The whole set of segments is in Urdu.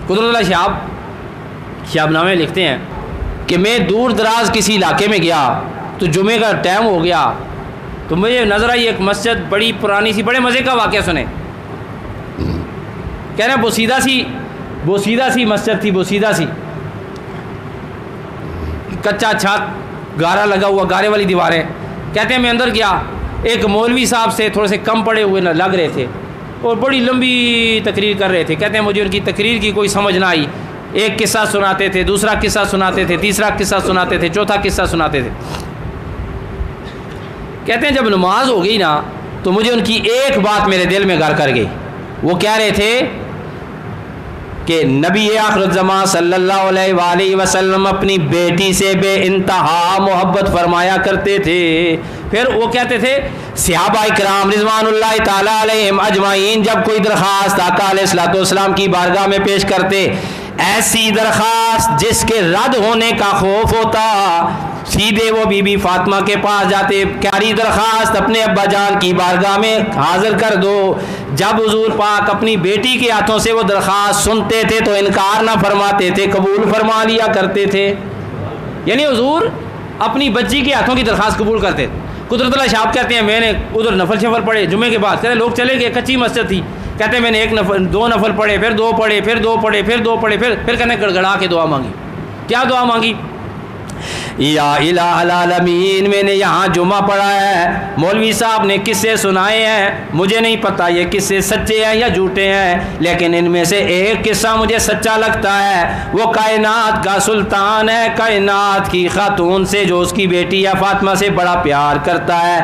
قدرت اللہ شہاب نامے لکھتے ہیں کہ میں دور دراز کسی علاقے میں گیا تو جمعے کا ٹائم ہو گیا تو مجھے نظر آئی ایک مسجد بڑی پرانی سی، بڑے مزے کا واقعہ سنے، کہہ رہے ہیں بوسیدہ سی مسجد تھی، بوسیدہ سی، کچا چھت، گارا لگا ہوا، گارے والی دیواریں. کہتے ہیں میں اندر گیا، ایک مولوی صاحب سے تھوڑے سے کم پڑے ہوئے لگ رہے تھے اور بڑی لمبی تقریر کر رہے تھے. کہتے ہیں مجھے ان کی تقریر کی کوئی سمجھ نہ آئی، ایک قصہ سناتے تھے، دوسرا قصہ سناتے تھے، تیسرا قصہ سناتے تھے، چوتھا قصہ سناتے تھے. کہتے ہیں جب نماز ہو گئی نا تو مجھے ان کی ایک بات میرے دل میں گھر کر گئی. وہ کہہ رہے تھے کہ نبی آخر الزمان صلی اللہ علیہ وآلہ وسلم اپنی بیٹی سے بے انتہا محبت فرمایا کرتے تھے. پھر وہ کہتے تھے صحابہ کرام رضوان اللہ تعالی علیہم اجمعین جب کوئی درخواست آقا علیہ الصلوۃ والسلام کی بارگاہ میں پیش کرتے، ایسی درخواست جس کے رد ہونے کا خوف ہوتا، سیدھے وہ بی بی فاطمہ کے پاس جاتے، پیاری درخواست اپنے ابا جان کی بارگاہ میں حاضر کر دو. جب حضور پاک اپنی بیٹی کے ہاتھوں سے وہ درخواست سنتے تھے تو انکار نہ فرماتے تھے، قبول فرما لیا کرتے تھے. یعنی حضور اپنی بچی کے ہاتھوں کی درخواست قبول کرتے. قدرت اللہ شاپ کہتے ہیں میں نے ادھر نفل شفل پڑھے جمعے کے بعد، کہتے ہیں لوگ چلے گئے، کچی مسجد تھی، کہتے ہیں میں نے دو نفل پڑھے، پھر دو پڑھے، پھر دو پڑھے، پھر دو پڑھے، پھر کہتے ہیں گڑگڑا کے دعا مانگی. کیا دعا مانگی؟ یا الہ العالمین میں نے یہاں جمعہ پڑھا ہے، مولوی صاحب نے قصے سنائے ہیں، مجھے نہیں پتا یہ قصے سچے ہیں یا جھوٹے ہیں، لیکن ان میں سے ایک قصہ مجھے سچا لگتا ہے. وہ کائنات کا سلطان ہے، کائنات کی خاتون سے جو اس کی بیٹی یا فاطمہ سے بڑا پیار کرتا ہے.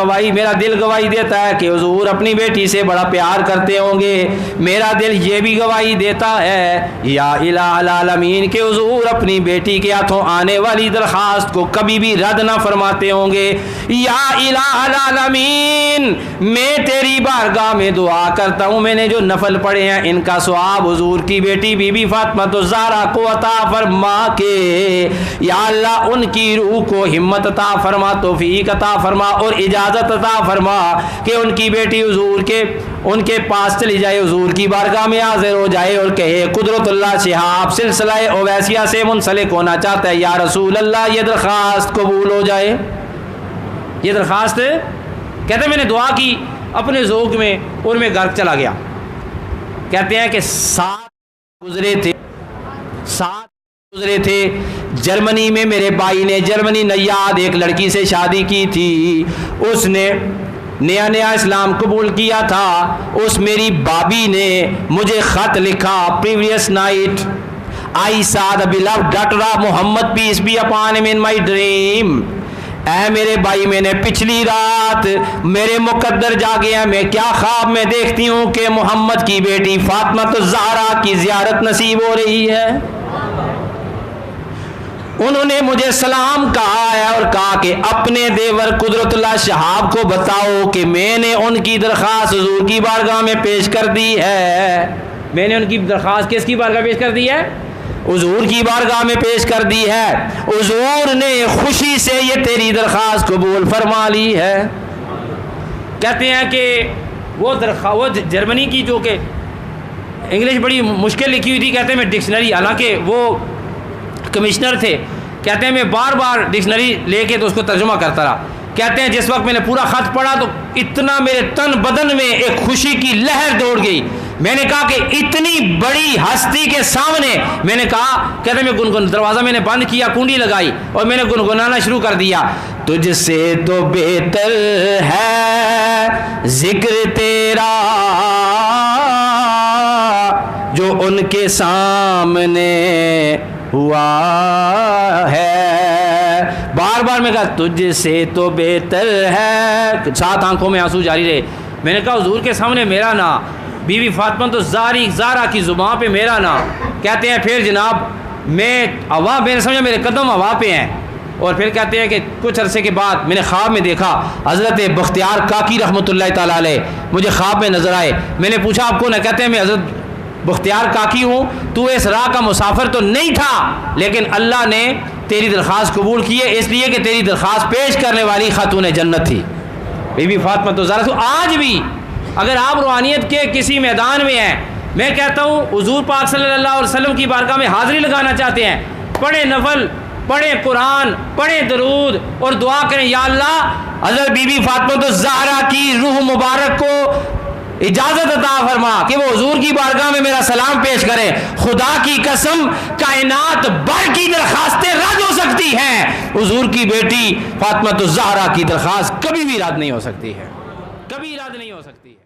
گواہی میرا دل گواہی دیتا ہے کہ حضور اپنی بیٹی سے بڑا پیار کرتے ہوں گے. میرا دل یہ بھی گواہی دیتا ہے یا الہ العالمین کہ حضور اپنی بیٹی کے ہاتھوں آنے والی درخواست کو کبھی بھی رد نہ فرماتے ہوں گے. یا الہ العالمین میں تیری بارگاہ میں دعا کرتا ہوں، میں نے جو نفل پڑھے ہیں ان کا ثواب حضور کی بیٹی بی بی فاطمہ تو زہرا کو عطا فرما کے، یا اللہ ان کی روح کو ہمت عطا فرما، توفیق عطا فرما اور اجازت عطا فرما کہ ان کی بیٹی حضور کے ان کے پاس چلی جائے، حضور کی بارگاہ میں حاضر ہو جائے اور کہے قدرت اللہ شہاب سلسلہ اویسیہ سے منسلک ہونا چاہتا ہے، یا رسول اللہ یہ درخواست قبول ہو جائے. یہ درخواست کہتے ہیں میں نے دعا کی اپنے ذوق میں اور میں گھر چلا گیا. کہتے ہیں کہ 7 گزرے تھے جرمنی میں. میرے بھائی نے جرمنی نیاد ایک لڑکی سے شادی کی تھی، اس نے نیا اسلام قبول کیا تھا. اس میری بابی نے مجھے خط لکھا، previous night I saw the beloved daughter of Muhammad peace be upon him in my dream. اے میرے بھائی میں نے پچھلی رات میرے مقدر جاگے ہیں، میں کیا خواب میں دیکھتی ہوں کہ محمد کی بیٹی فاطمہ الزہرا کی زیارت نصیب ہو رہی ہے. انہوں نے مجھے سلام کہا ہے اور کہا کہ اپنے دیور قدرت اللہ شہاب کو بتاؤ کہ میں نے ان کی درخواست حضور کی بارگاہ میں پیش کر دی ہے. میں نے ان کی درخواست کس کی بارگاہ پیش کر دی ہے؟ حضور کی بارگاہ میں پیش کر دی ہے. حضور نے خوشی سے یہ تیری درخواست قبول فرما لی ہے. کہتے ہیں کہ وہ جرمنی کی جو کہ انگلش بڑی مشکل لکھی ہوئی تھی، کہتے ہیں میں ڈکشنری، حالانکہ وہ کمشنر تھے، کہتے ہیں میں بار بار ڈکشنری لے کے تو اس کو ترجمہ کرتا رہا. کہتے ہیں جس وقت میں نے پورا خط پڑھا تو اتنا میرے تن بدن میں ایک خوشی کی لہر دوڑ گئی. میں نے کہا کہ اتنی بڑی ہستی کے سامنے، میں نے کہا، کہتے ہیں میں دروازہ میں نے بند کیا، کنڈی لگائی اور میں نے گنگنانا شروع کر دیا. تجھ سے تو بہتر ہے ذکر تیرا جو ان کے سامنے ہوا ہے. بار بار میں کہا تجھ سے تو بہتر ہے، 7 آنکھوں میں آنسو جاری رہے. میں نے کہا حضور کے سامنے میرا نام، بی بی فاطمہ تو زہرا کی زبان پہ میرا نام. کہتے ہیں پھر جناب میں ہوا، میں نے سمجھا میرے قدم ہوا پہ ہیں. اور پھر کہتے ہیں کہ کچھ عرصے کے بعد میں نے خواب میں دیکھا حضرت بختیار کاکی رحمۃ اللہ تعالیٰ علیہ مجھے خواب میں نظر آئے. میں نے پوچھا آپ کون ہے؟ کہتے ہیں میں حضرت بختیار کاکی ہوں. تو اس راہ کا مسافر تو نہیں تھا، لیکن اللہ نے تیری درخواست قبول کی ہے اس لیے کہ تیری درخواست پیش کرنے والی خاتون جنت تھی بی بی فاطمہ الزہرا. تو آج بھی اگر آپ روحانیت کے کسی میدان میں ہیں میں کہتا ہوں حضور پاک صلی اللہ علیہ وسلم کی بارگاہ میں حاضری لگانا چاہتے ہیں، پڑھیں نفل، پڑھیں قرآن، پڑھیں درود اور دعا کریں یا اللہ حضرت بی بی فاطمہ الزہرا کی روح مبارک کو اجازت عطا فرما کہ وہ حضور کی بارگاہ میں میرا سلام پیش کرے۔ خدا کی قسم کائنات بھر کی درخواستیں رد ہو سکتی ہیں، حضور کی بیٹی فاطمہ الزہرا کی درخواست کبھی بھی رد نہیں ہو سکتی ہے، کبھی رد نہیں ہو سکتی ہے۔